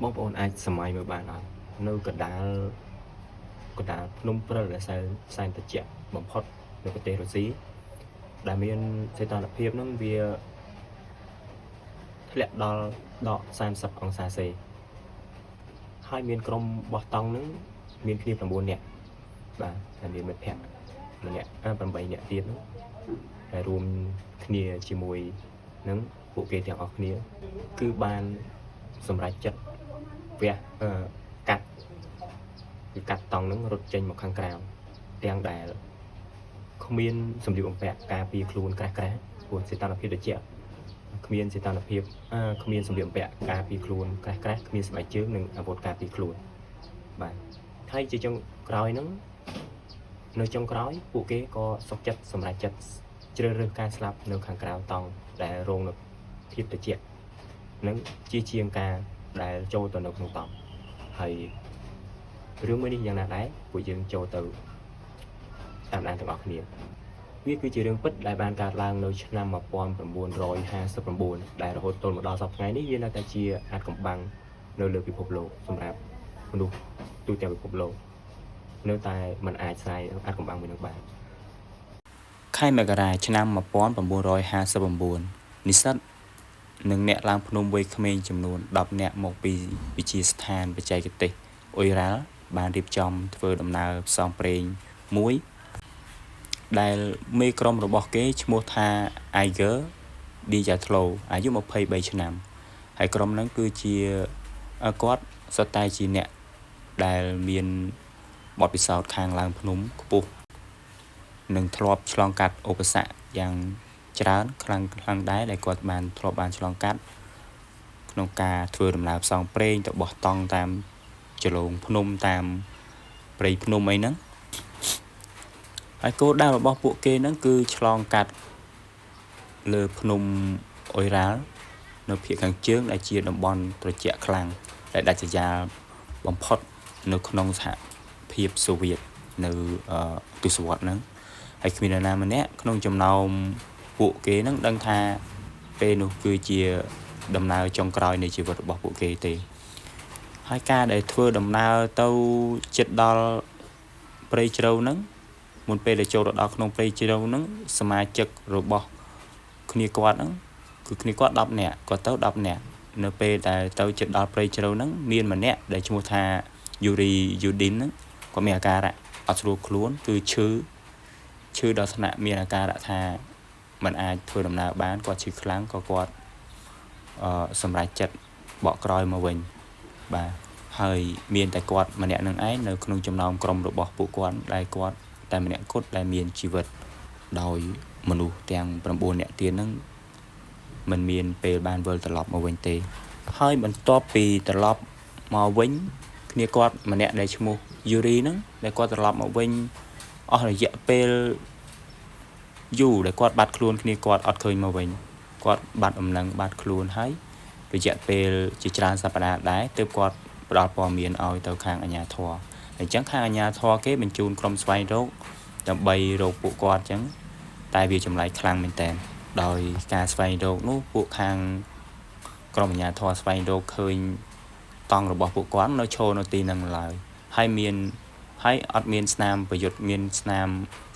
បងប្អូនអាចសម័យមើលបានអត់នៅកណ្ដាលភ្នំព្រិលដែលសែនត្រជាក់បំផុតនៅប្រទេសរុស្ស៊ីដែលមានសីតុណ្ហភាពហ្នឹងវាធ្លាក់ដល់ដក30 អង្សាសេហើយមានក្រុមបោះតង់ហ្នឹងមានគ្នា9នាក់បាទហើយមានមិត្តភ័ក្តិម្នាក់8នាក់ទៀតហ្នឹងដែលរួមគ្នាជាមួយនឹងពួកគេទាំងអស់គ្នាគឺបានសម្រេចចិត្តកាត់តង់ហ្នឹងរត់ចេញមកខាងក្រៅទាំងដែលគ្មានសម្លៀកបំពាក់ការពារខ្លួនក្រាស់ព្រោះសីតុណ្ហភាពត្រជាក់គ្មានសម្លៀកបំពាក់ការពារខ្លួនក្រាស់គ្មានស្បែកជើងនិងអាវុធការពារខ្លួនបាទហើយជាចុងក្រោយហ្នឹងនៅចុងក្រោយពួកគេក៏សុខចិត្តសម្រេចចិត្តជ្រើសរើសការស្លាប់នៅខាងក្រៅតង់ដែលរងនៅភាពត្រជាក់និងជាងការដែលចូលទៅនៅក្នុងតង់ហើយរឿងមួយនេះយ៉ាងណាដែរពួកយើងចូលទៅតាមដានទាំងអស់គ្នាវាគឺជារឿងពិតដែលបានកើតឡើងនៅឆ្នាំ1959ដែលរហូតដល់មកដល់សប្តាហ៍ថ្ងៃនេះវានៅតែជាអាចកំបាំងនៅលើពិភពលោកសម្រាប់មនុស្សទូទាំងពិភពលោកនៅតែមិនអាចស្រាយអាចកំបាំងមួយនឹងបានខែមករាឆ្នាំ1959និស្សិតនិងអ្នកឡើងភ្នំវ័យក្មេងចំនួន10នាក់មកពីវិទ្យាស្ថានបច្ចេកទេសអ៊ុយរ៉ាល់បានរៀបចំធ្វើដំណើរផ្សងព្រេងមួយដែលមេក្រុមរបស់គេឈ្មោះថា Iger Diatlo អាយុ23ឆ្នាំហើយក្រុមហ្នឹងគឺជាគាត់សុទ្ធតែជាអ្នកដែលមានបទពិសោធន៍ខាងឡើងភ្នំខ្ពស់និងធ្លាប់ឆ្លងកាត់ឧបសគ្គយ៉ាងច្រើនខ្លាំងដែរដែលគាត់ធ្លាប់បានឆ្លងកាត់ក្នុងការធ្វើដំណើរផ្សងព្រេងទៅបោះតង់តាមចលងភ្នំតាមព្រៃភ្នំអីហ្នឹងហើយគោលដៅរបស់ពួកគេហ្នឹងគឺឆ្លងកាត់លើភ្នំអ៊ុយរ៉ាល់នៅភាគខាងជើងដែលជាតំបន់ត្រជាក់ខ្លាំងដែលដាច់ស្រយាលបំផុតនៅក្នុងសហភាពសូវៀតនៅទសវត្សរ៍ហ្នឹងហើយគ្មាននរណាម្នាក់ក្នុងចំណោមពួកគេហ្នឹងដឹងថាពេលនោះគឺជាដំណើរចុងក្រោយនៃជីវិតរបស់ពួកគេទេហើយការដែលធ្វើដំណើរទៅជិតដល់ព្រៃជ្រៅហ្នឹងមុនពេលដែលចូលទៅដល់ក្នុងព្រៃជ្រៅហ្នឹងសមាជិករបស់គ្នាគាត់ហ្នឹងគឺគ្នាគាត់10នាក់គាត់ទៅ10នាក់នៅពេលដែលទៅជិតដល់ព្រៃជ្រៅហ្នឹងមានម្នាក់ដែលឈ្មោះថាយូរីយូឌីនហ្នឹងគាត់មានអាការៈអត់ស្រួលខ្លួនគឺឈឺដល់ថ្នាក់មានអាការៈថាមិនអាចធ្វើដំណើរបានគាត់ឈឺខ្លាំងក៏គាត់សម្រេចចិត្តបកក្រោយមកវិញបាទហើយមានតែគាត់ម្នាក់នឹងឯងនៅក្នុងចំណោមក្រុមរបស់ពួកគាត់ដែលគាត់តែម្នាក់គត់ដែលមានជីវិតដោយមនុស្សទាំង9នាក់ទៀតហ្នឹងមិនមានពេលបានវិលត្រឡប់មកវិញទេហើយបន្ទាប់ពីត្រឡប់មកវិញគ្នាគាត់ម្នាក់ដែលឈ្មោះយូរីហ្នឹងដែលគាត់ត្រឡប់មកវិញអស់រយៈពេលយូរដែលគាត់បាត់ខ្លួនគ្នាគាត់អត់ឃើញមកវិញគាត់បាត់អំណឹងបាត់ខ្លួនហើយរយៈពេលជាច្រើនសប្តាហ៍ដែរទើបគាត់ផ្ដល់ព័ត៌មានឲ្យទៅខាងអាជ្ញាធរអញ្ចឹងខាងអាជ្ញាធរគេបញ្ជូនក្រុមស្វែងរកដើម្បីរកពួកគាត់អញ្ចឹងតែវាចម្លែកខ្លាំងមែនតើដោយការស្វែងរកនោះពួកខាងក្រុមអាជ្ញាធរស្វែងរកឃើញតង់របស់ពួកគាត់នៅឈរនៅទីហ្នឹងឡើយហើយអត់មានស្នាមប្រយុទ្ធមានស្នាម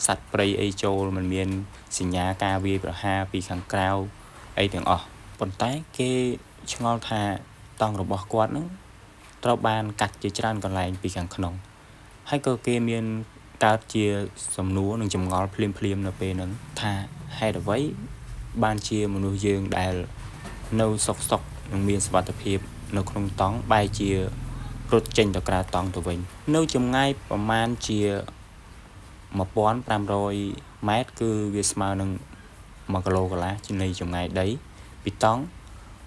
សត្វព្រៃអីចូលមិនមានសញ្ញាការវាយប្រហារពីខាងក្រៅអីទាំងអស់ប៉ុន្តែគេឆ្ងល់ថាតង់របស់គាត់ហ្នឹងត្រូវបានកាត់ជាច្រើនកន្លែងពីខាងក្នុងហើយក៏គេមានកើតជាសំណួរនិងចម្ងល់ភ្លាមនៅពេលហ្នឹងថាហេតុអ្វីបានជាមនុស្សយើងដែលនៅសុកនិងមានសុវត្ថិភាពនៅក្នុងតង់បែរជារត់ចេញទៅក្រៅតង់ទៅវិញនៅចម្ងាយប្រមាណជា1500ម៉ែត្រគឺវាស្មើនឹង1គីឡូកន្លះជានៃចម្ងាយដីពីតង់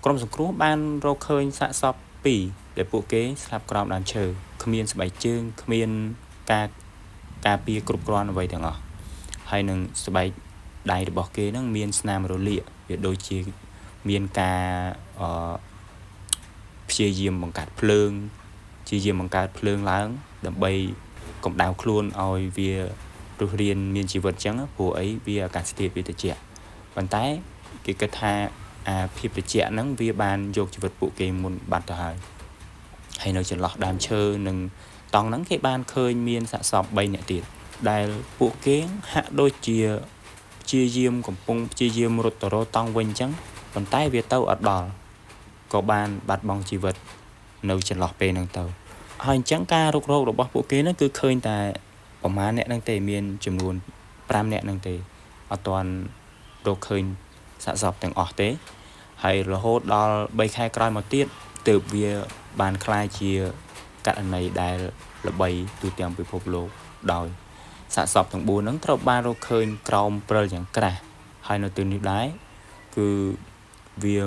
ក្រុមសង្គ្រោះបានរកឃើញសាកសព2ដែលពួកគេស្លាប់ក្រោមដើមឈើគ្មានស្បែកជើងគ្មានការពារគ្រប់គ្រាន់អ្វីទាំងអស់ហើយនឹងស្បែកដៃរបស់គេហ្នឹងមានស្នាមរលាកវាដូចជាមានការព្យាយាមបង្កើតភ្លើងឡើងដើម្បីកម្ដៅខ្លួនឲ្យវារស់រានមានជីវិតអញ្ចឹងព្រោះអីវាអាកាសធាតុវាត្រជាក់ប៉ុន្តែគេគិតថាភាពត្រជាក់ហ្នឹងវាបានយកជីវិតពួកគេមុនបាត់ទៅហើយ ហើយនៅចន្លោះដើមឈើនិងតង់ហ្នឹងគេបានឃើញមានសាកសព3នាក់ទៀតដែលពួកគេហាក់ដូចជាព្យាយាមកំពុងព្យាយាមរត់ទៅរកតង់វិញអញ្ចឹងប៉ុន្តែវាទៅអត់ដល់ក៏បានបាត់បង់ជីវិតនៅចន្លោះពេលហ្នឹងទៅហើយអញ្ចឹងការរុករករបស់ពួកគេហ្នឹងគឺឃើញតែប្រហែលអ្នកហ្នឹងទេមានចំនួន5អ្នកហ្នឹងទេអត់ទាន់រកឃើញសាកសពទាំងអស់ទេហើយរហូតដល់3ខែក្រោយមកទៀតទើបវាបានคล้ายជាករណីដែលល្បីទូទាំងពិភពលោកដោយសាកសពទាំង4ហ្នឹងត្រូវបានរកឃើញក្រោមព្រិលយ៉ាងក្រាស់ហើយនៅទីនេះដែរគឺវា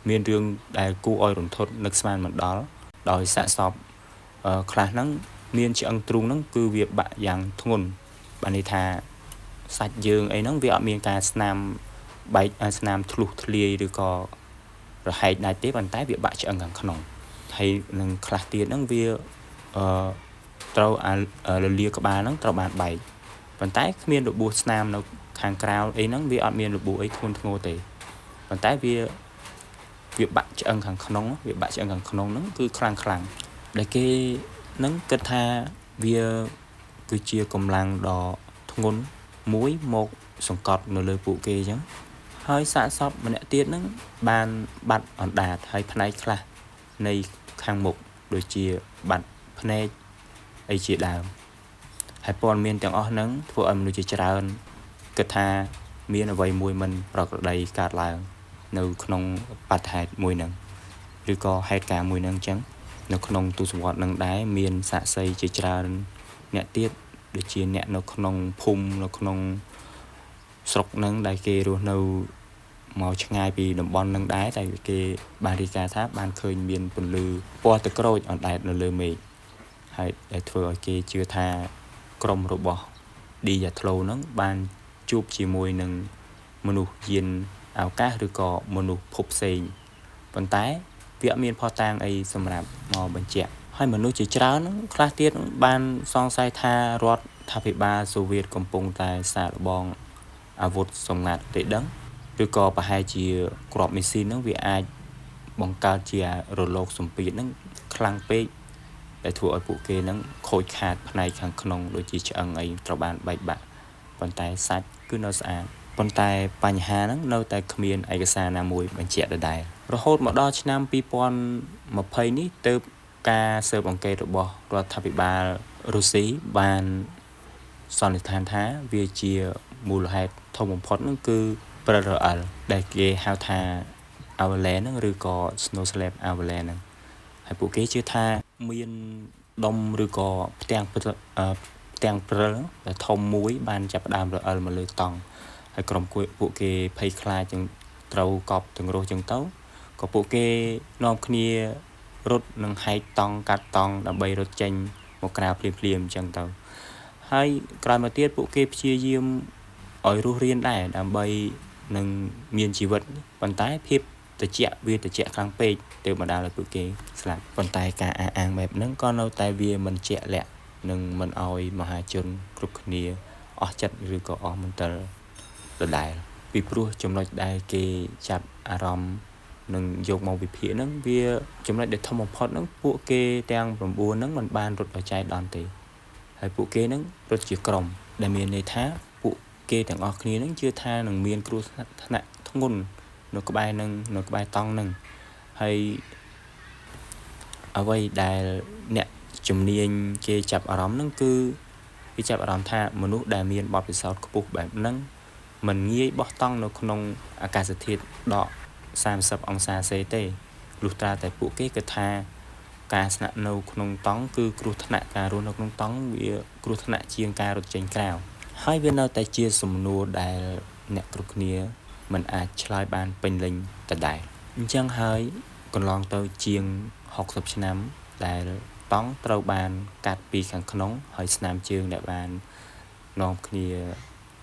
មានរឿងដែលគួរឲ្យរន្ធត់នឹកស្មានមិនដល់ដោយសាកសពខ្លះហ្នឹងមានឆ្អឹងទ្រូងហ្នឹងគឺវាបាក់យ៉ាងធ្ងន់បានន័យថាសាច់យើងអីហ្នឹងវាអត់មានការស្នាមបែកស្នាមធ្លុះធ្លាយឬក៏រហែកដាច់ទេប៉ុន្តែវាបាក់ឆ្អឹងខាងក្នុងហើយនឹងខ្លះទៀតហ្នឹងវាត្រូវរលាក្បាលហ្នឹងត្រូវបានបែកប៉ុន្តែគ្មានរបួសស្នាមនៅខាងក្រៅអីហ្នឹងវាអត់មានរបួសអីធ្ងន់ធ្ងរទេប៉ុន្តែវាបាក់ឆ្អឹងខាងក្នុងហ្នឹងគឺខ្លាំងដែលគេនឹងគិតថាវាគឺជាកម្លាំងដ៏ធ្ងន់មួយមកសង្កត់នៅលើពួកគេអញ្ចឹងហើយសាកសពម្នាក់ទៀតហ្នឹងបានបាត់អណ្ដាតហើយផ្នែកខ្លះនៃខាងមុខដូចជាបាត់ភ្នែកអីជាដើមហើយព័ត៌មានទាំងអស់ហ្នឹងធ្វើឲ្យមនុស្សជាច្រើនគិតថាមានអ្វីមួយមិនប្រក្រតីកើតឡើងនៅក្នុងបាតុហេតុមួយហ្នឹងឬក៏ហេតុការណ៍មួយហ្នឹងអញ្ចឹងនៅក្នុងទស្សវត្សនឹងដែរមានសាក្សីជាច្រើនអ្នកទៀតដូចជាអ្នកនៅក្នុងភូមិនៅក្នុងស្រុកហ្នឹងដែលគេរស់នៅមកឆ្ងាយពីតំបន់ហ្នឹងដែរតែគេបានរាយការណ៍ថាបានឃើញមានពន្លឺពណ៌ទឹកក្រូចអណ្ដែតនៅលើមេឃហើយដែលធ្វើឲ្យគេជឿថាក្រុមរបស់ឌីយ៉ាធ្លូហ្នឹងបានជួបជាមួយនឹងមនុស្សយានអវកាសឬក៏មនុស្សភពផ្សេងប៉ុន្តែវាអត់មានផុសតាងអីសម្រាប់មកបញ្ជាក់ហើយមនុស្សជាច្រើនខ្លះទៀតបានសង្ស័យថារដ្ឋាភិបាលសូវៀតកំពុងតែសាកល្បងអាវុធសម្ងាត់ទេដឹងឬក៏ប្រហែលជាគ្រាប់មីស៊ីលហ្នឹងវាអាចបង្កើតជារលកសម្ពាធហ្នឹងខ្លាំងពេកដែលធ្វើឲ្យពួកគេហ្នឹងខូចខាតផ្នែកខាងក្នុងដូចជាឆ្អឹងអីត្រូវបានបែកបាក់ប៉ុន្តែសាច់គឺនៅស្អាតប៉ុន្តែបញ្ហាហ្នឹងនៅតែគ្មានឯកសារណាមួយបញ្ជាក់ដដែលរហូតមកដល់ឆ្នាំ2020នេះទើបការស៊ើបអង្កេតរបស់រដ្ឋាភិបាលរុស្ស៊ីបានសន្និដ្ឋានថាវាជាមូលហេតុធំបំផុតហ្នឹងគឺព្រិលរអិលដែលគេហៅថា Avalanche ហ្នឹងឬក៏ Snow Slab Avalanche ហ្នឹងហើយពួកគេជឿថាមានដុំឬក៏ផ្ទាំងព្រិលដែលធំមួយបានចាប់ផ្ដើមរអិលមកលើតង់ហើយក្រុមពួកគេភ័យខ្លាចទាំងត្រូវកប់ទាំងរស់ចឹងទៅក៏ពួកគេនាំគ្នារត់នឹងហែកតង់កាត់តង់ដើម្បីរត់ចេញមកក្រៅភ្លាមអញ្ចឹងទៅហើយក្រោយមកទៀតពួកគេព្យាយាមឲ្យរស់រានដែរដើម្បីនឹងមានជីវិតប៉ុន្តែភាពត្រជាក់ខ្លាំងពេកទើបបណ្ដាលឲ្យពួកគេស្លាប់ប៉ុន្តែការអះអាងបែបហ្នឹងក៏នៅតែវាមិនជាក់លាក់នឹងមិនឲ្យមហាជនគ្រប់គ្នាអស់ចិត្តឬក៏អស់មន្ទិលដដែលពីព្រោះចំណុចដែលគេចាប់អារម្មណ៍នឹងយកមកវិភាគហ្នឹងវាចំណុចដែលធំបំផុតហ្នឹងពួកគេទាំង9ហ្នឹងមិនបានរត់ឲ្យចៃដន្យទេហើយពួកគេហ្នឹងរត់ជាក្រុមដែលមានន័យថាពួកគេទាំងអស់គ្នាហ្នឹងជឿថានឹងមានគ្រោះថ្នាក់ធ្ងន់នៅក្បែរតង់ហ្នឹងហើយអ្វីដែលអ្នកជំនាញគេចាប់អារម្មណ៍ហ្នឹងគឺគេចាប់អារម្មណ៍ថាមនុស្សដែលមានបទពិសោធន៍ខ្ពស់បែបហ្នឹងមិនងាយបោះតង់នៅក្នុងអាកាសធាតុដក30អង្សាសេទេលុះត្រាតែពួកគេគិតថាការស្នាក់នៅក្នុងតង់គឺគ្រោះថ្នាក់ការរស់នៅក្នុងតង់វាគ្រោះថ្នាក់ជាងការរត់ចេញក្រៅហើយវានៅតែជាសំណួរដែលអ្នកគ្រប់គ្នាមិនអាចឆ្លើយបានពេញលេញដដែលអញ្ចឹងហើយកន្លងទៅជាង60ឆ្នាំដែលតង់ត្រូវបានកាត់ពីខាងក្នុងហើយស្នាមជើងដែលបាននាំគ្នា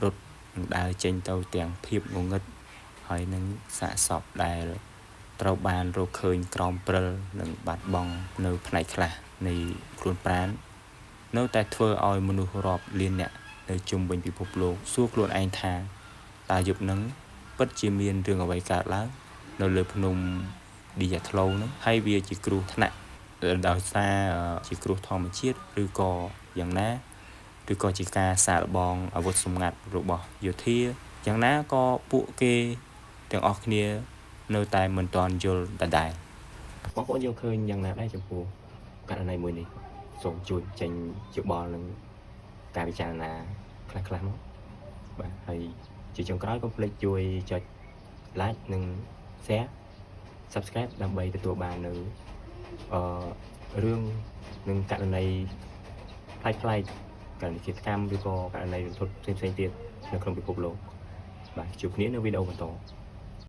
រត់នឹងដើរចេញទៅទាំងភាពងងឹតហើយនឹងសាកសពដែលត្រូវបានរកឃើញក្រោមព្រិលនិងបាត់បង់នៅផ្នែកខ្លះនៃខ្លួនប្រាណនៅតែធ្វើឲ្យមនុស្សរាប់លានអ្នកនៅជុំវិញពិភពលោកសួរខ្លួនឯងថាតើយប់នឹងពិតជាមានរឿងអ្វីកើតឡើងនៅលើភ្នំឌីយ៉ាធ្លូហ្នឹងហើយវាជាគ្រោះថ្នាក់ ដោយសារជាគ្រោះធម្មជាតិឬក៏យ៉ាងណាឬក៏ជាការសាកល្បងអាវុធសម្ងាត់របស់យោធាយ៉ាងណាក៏ពួកគេទាំងអស់គ្នានៅតែមិនទាន់យល់ដដែលបងប្អូនយើងឃើញយ៉ាងណាដែរចំពោះករណីមួយនេះសូមជួយចេញយោបល់នឹងការពិចារណាខ្លះៗមកបាទហើយជាចុងក្រោយកុំភ្លេចជួយចុច like និង share subscribe ដើម្បីទទួលបាននៅរឿងនិងករណីផ្លែកៗករណីជាកម្មឬក៏ករណីរន្ធត់ផ្សេងៗទៀតនៅក្នុងពិភពលោកបាទជួបគ្នានៅវីដេអូបន្ត